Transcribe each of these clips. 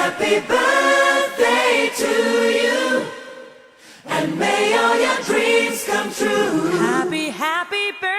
Happy birthday to you, and may all your dreams come true. Happy, happy birthday.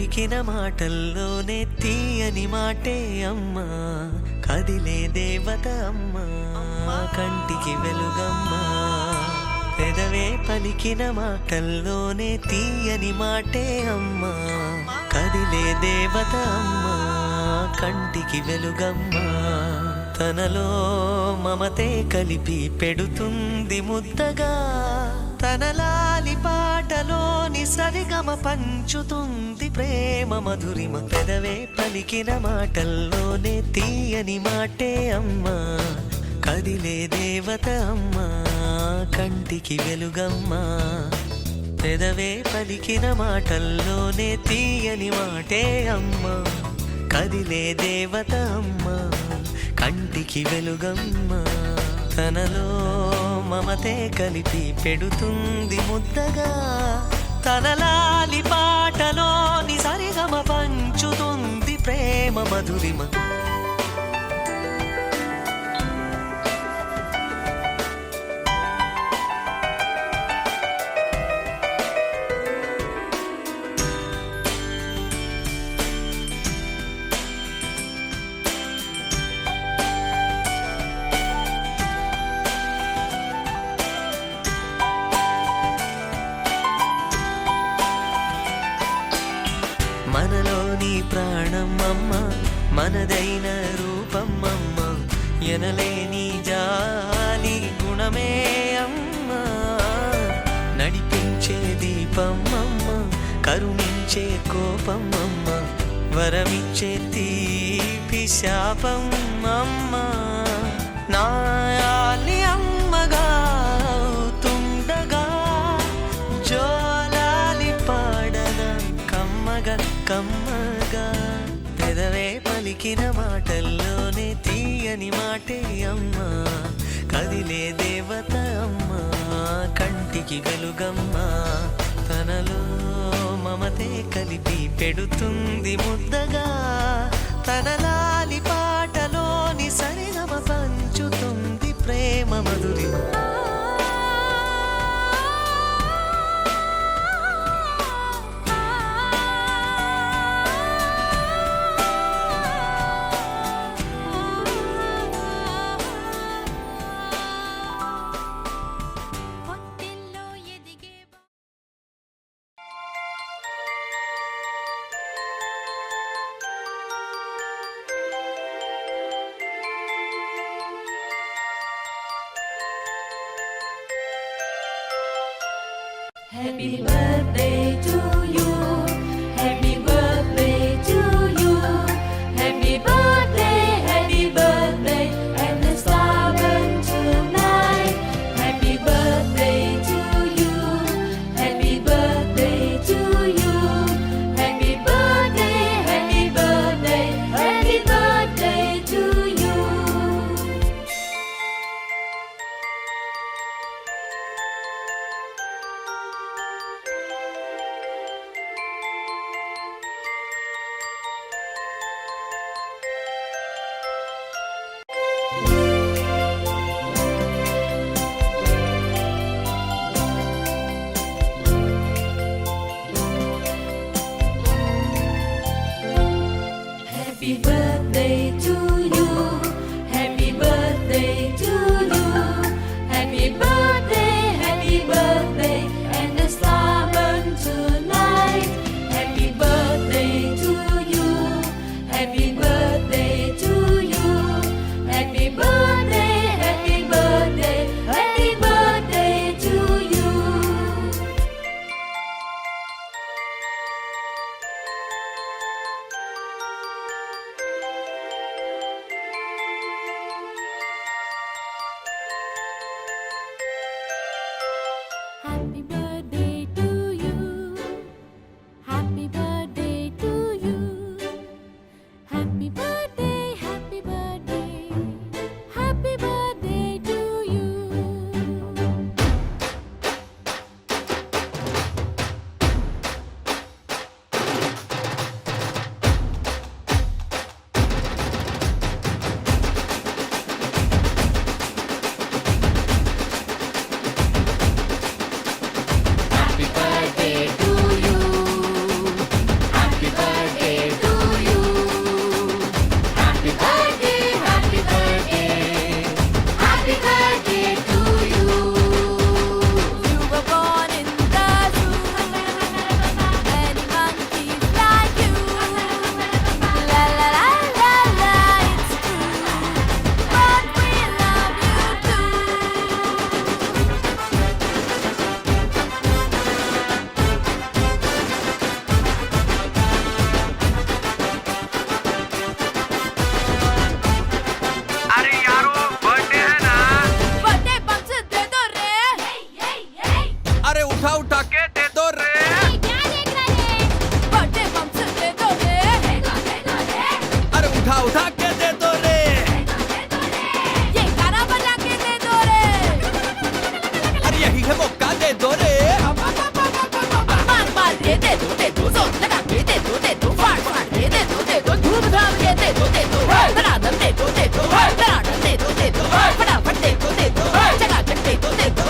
పలికిన మాటల్లోనే తీయని మాటే అమ్మా, కదిలే దేవత అమ్మా, కంటికి వెలుగమ్మా. పెదవే పలికిన మాటల్లోనే తీయని మాటే అమ్మా, కదిలే దేవత అమ్మా, కంటికి వెలుగమ్మా. తనలో మమతే కలిపి పెడుతుంది ముద్దగా, తన లాలి పాటలోని సరిగమ పంచుతుంది ప్రేమ మధురిమ. పెదవే పలికిన మాటల్లోనే తీయని మాటే అమ్మా, కదిలే దేవత అమ్మా, కంటికి వెలుగమ్మా. పెదవే పలికిన మాటల్లోనే తీయని మాటే అమ్మా, కదిలే దేవత అమ్మా, కంటికి వెలుగమ్మా. తనలో మమతే కలిపి పెడుతుంది ముద్దగా, తన లాలి పాటలోని సరిగమ పంచుతుంది ప్రేమ మధురిమ. మనలోని ప్రాణం అమ్మ, మనదైన రూపం అమ్మ, ఎనలేని జాలి గుణమే అమ్మ. నడిపించే దీపం అమ్మ, కరుణించే కోపం అమ్మ, వరమిచ్చే తీపి శాపం అమ్మ. నాయాలి అమ్మగా అవుతుండగా, జోలాలి పాడన కమ్మగా కమ్మగా. పెదవే పలికిన మాటల్లోనే తీయని మాటే అమ్మా, కదిలే దేవత అమ్మా, కంటికి వెలుగమ్మా. తనలో మమతే కలిపి పెడుతుంది ముద్దగా, తన లాలి పాటలోని సరిగమ పంచుతుంది ప్రేమ మధురిమ. Happy birthday to you. Happy birthday to you. Happy birthday, happy birthday, and the star burn tonight. Happy birthday to you. Happy birthday to you. Happy birthday, happy birthday, happy birthday to you. Happy birthday to you. Happy birthday to you. Happy birthday, happy birthday, and the star burn tonight. Happy birthday to you. Happy birthday to you. Happy birthday, happy birthday, happy birthday to you. Happy उठा के दे दो रे। क्या देख रहे हैं? Birthday bumps दे दो रे। अरे उठा उठा के दे दो रे। ये गाना बजा के दे दो रे। अरे यही है मौका दे दो रे। मार मार के दे दो जोर लगा के दे दो फाड़ फाड़ के दे दो धूमधाम के दे दो धड़ाधम दे दो धड़ाधम दे दो फटाफट दे दो चकाचक दे दो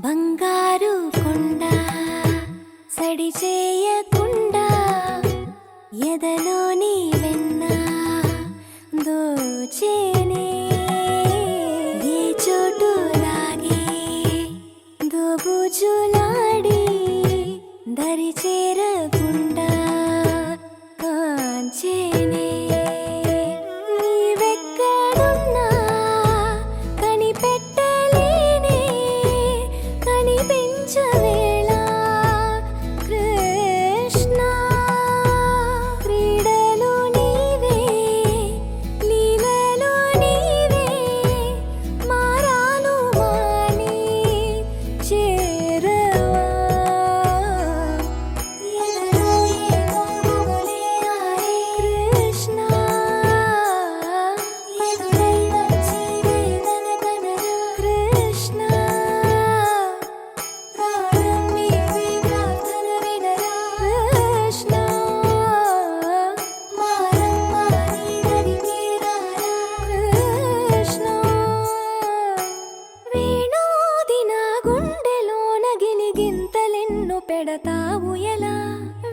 బంగారు కొండ సడి చేయకుండా ఎదలోని వెన్న దోచేనే ఏ చోటు లాగే దోబుజులాడి దరి చేరకుండా కాంచేనే నీవెక్కడున్నా కనిపెట్టలేనే కనిపించవేళ కృష్ణ క్రీడలు నీవే లీలలు నీవే మారాను మాని చేరవా ఎదలో ఏమో మొగలే ఆరే కృష్ణ ఎదురై వచ్చి వేదన కనరా కృష్ణ ప్రాణం నీవే ప్రార్థన వినరా కృష్ణ మారమ్మ నీ దరికి రారా కృష్ణ వేణోది నా గుండెలోన గిలిగింతలెన్నో పెడతావు ఎలా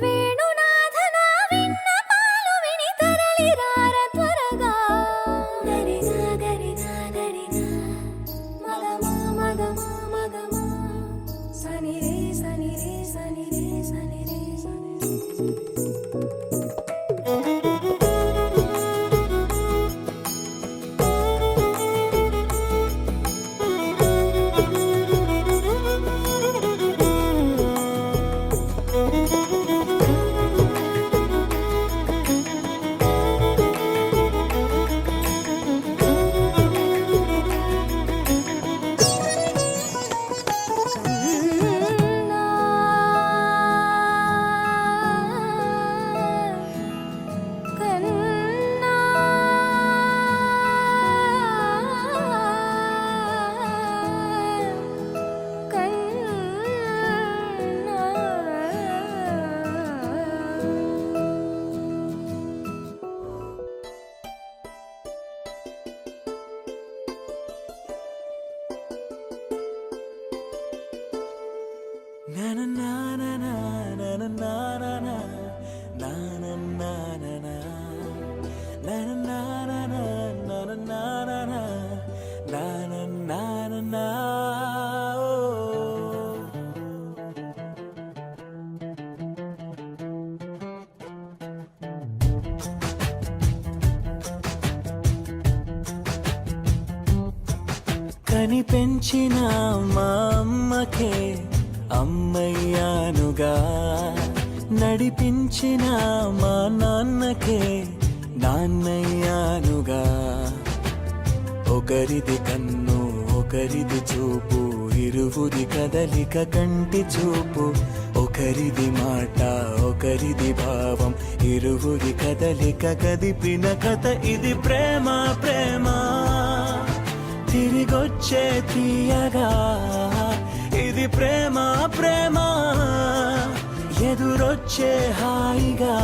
వేణునాథ నా విన్నపాలు విని తరలి రార త్వరగా గరిగా గరిగా గరిగా మగమా మగమా మగమా సని రే సని రే సని రే సని రే సని కన్నా Na na na na na na na na na na na na na na na. Na na na na na na na na na na. Na na na na na. Oh. కని పెంచిన మా అమ్మకే అమ్మయ్యానుగా నడిపించిన మా నాన్నకే నాన్నయ్యానుగా ఒకరిది కన్ను ఒకరిది చూపు ఇరువురి కదలిక కంటి చూపు ఒకరిది మాట ఒకరిది భావం ఇరువురి కదలిక కదిపిన కథ ఇది ప్రేమ ప్రేమ తిరిగొచ్చే తీయగా ఇది ప్రేమ ప్రేమ ఎదురొచ్చే హాయిగా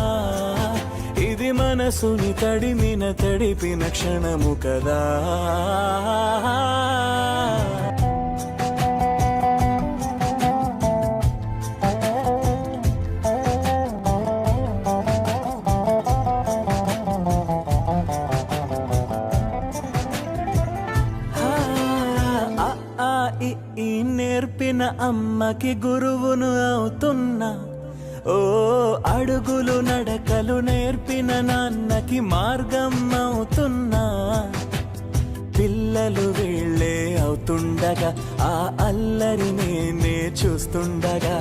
ఇది మనసుని తడిపిన క్షణము కదా నేర్పిన అమ్మకి గురువును అవుతున్నా. ఓ అడుగులు నడకలు నేర్పిన నాన్నకి మార్గం అవుతున్నా. పిల్లలు వీళ్ళే అవుతుండగా ఆ అల్లరి నేనే చూస్తుండగా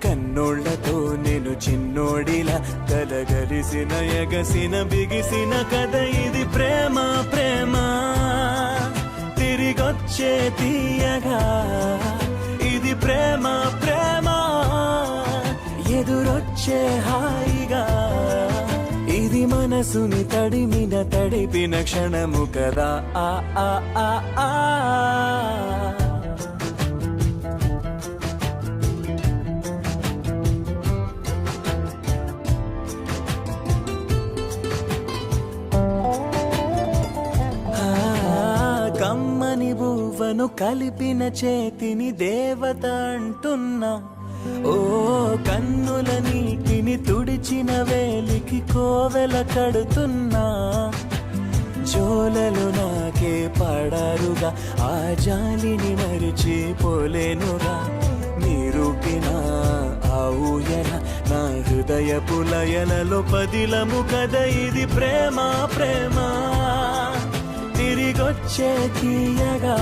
కన్నోళ్లతో నేను చిన్నోడిలా కలగలిసిన ఎగసిన బిగిసిన కథ ఇది. ప్రేమ ప్రేమ తిరిగొచ్చే తీయగా ఇది. ప్రేమ ప్రేమ ఎదురొచ్చే హాయిగా ఇది. మనసుని తడిపిన క్షణము కదా. ఆ ఆ ఆ ఆ కమ్మని బువ్వను కలిపిన చేతిని దేవత అంటున్నా. ఓ కన్నుల నీటిని తుడిచిన వేలికి కోవెల కడుతున్నా. జోలలు నాకే పడారుగా ఆ జాలిని మరిచిపోలేనుగా. నీరూపిన ఆ ఊయల నా హృదయపు లయలలో పదిలము కద ఇది. ప్రేమ ప్రేమ తిరిగొచ్చే తీయగా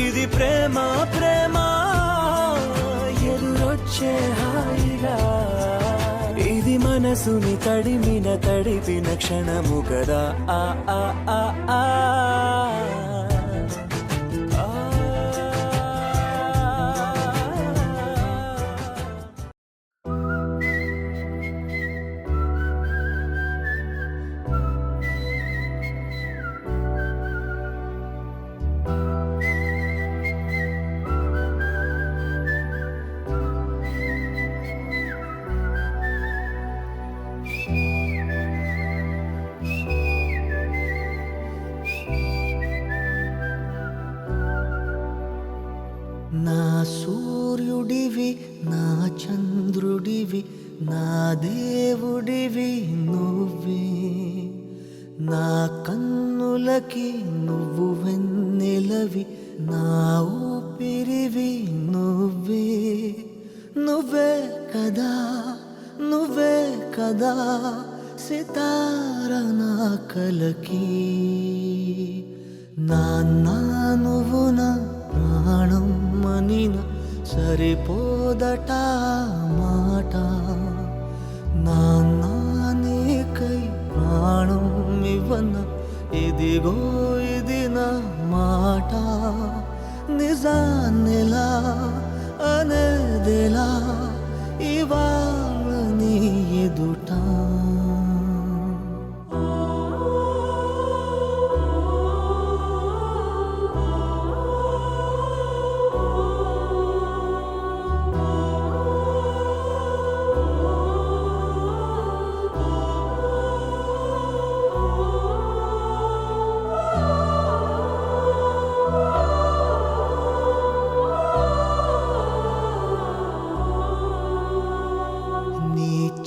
ఇది. ప్రేమ ప్రేమ ఎదురొచ్చే హాయిగా ఇది. మనసుని తడిపిన క్షణము కదా. ఆ ఆ ఆ ఆ నా సూర్యుడివి నా చంద్రుడివి నా దేవుడివి నువ్వే. నా కన్నులకి నువ్వు వెన్నెలవి నా ఊపిరివి నువ్వే. నువ్వే కదా నువ్వే కదా సితార నా కలకి. నాన్న నువ్వు నా ప్రాణం మనిన సరిపోదట మాట. నాన్న నీకై ప్రాణం ఇవ్వన ఇదిగో ఇది నా మాట. నిజాన్నిలా అనేదిలా ఇవాళ నీ ఎదుట.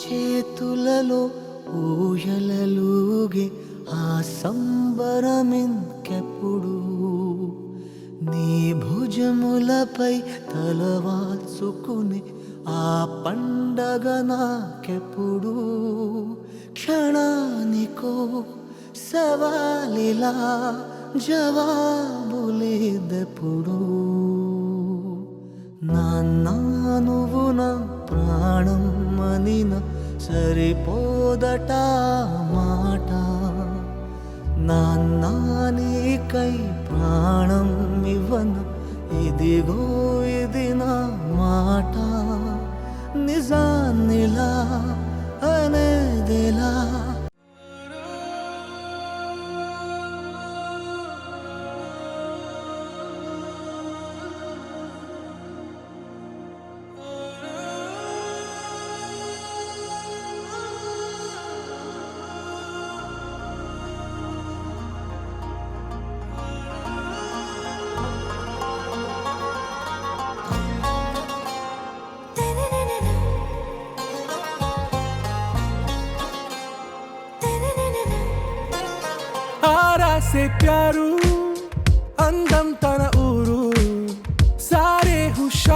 చేతులలో ఊయలలుగే ఆ సంబరమింకెప్పుడు. నీ భుజములపై తలవాల్చుకుని ఆ పండగ నాకెప్పుడు. క్షణానికో సవాలిలా జవాబులేదెప్పుడు. నాన్న నువ్వు నా ప్రాణం మనిన సరిపోదట మాట. నాన్న నీకై ప్రాణం ఇవ్వన ఇదిగో ఇది నా మాట. నిజాన్నిలా అనేదిలా से प्यारू అందం తన ఊరు సారే హుషా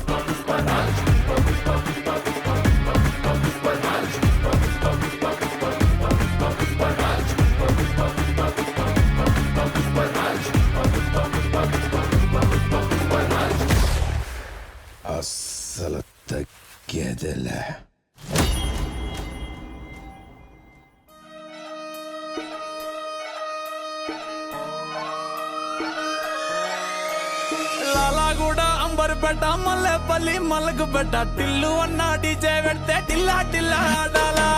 అసలు తగ్గేదిలే. లాలాగూడ అంబర్పేట మల్లెపల్లి మల్లకు పెట్ట టిల్లు అన్న డీజే పెడితే టిల్లా టిల్లా ఆడాలా.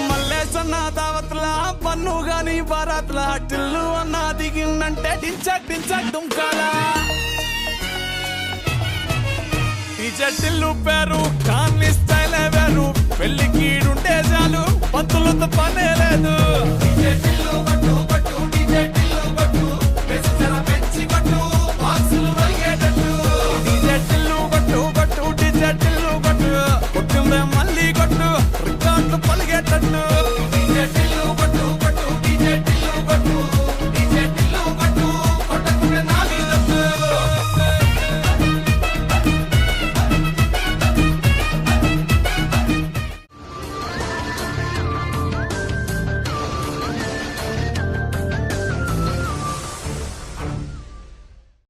మల్లేసన్న దావత్లా పన్ను గాని బారాత్లా టిల్లు అన్న దిగిందంటే టించక్ టించక్ దుంకాలా. డీజే టిల్లు పేరు కాన్ని స్టైల్ వేరు పెళ్లి కీడుంటే చాలు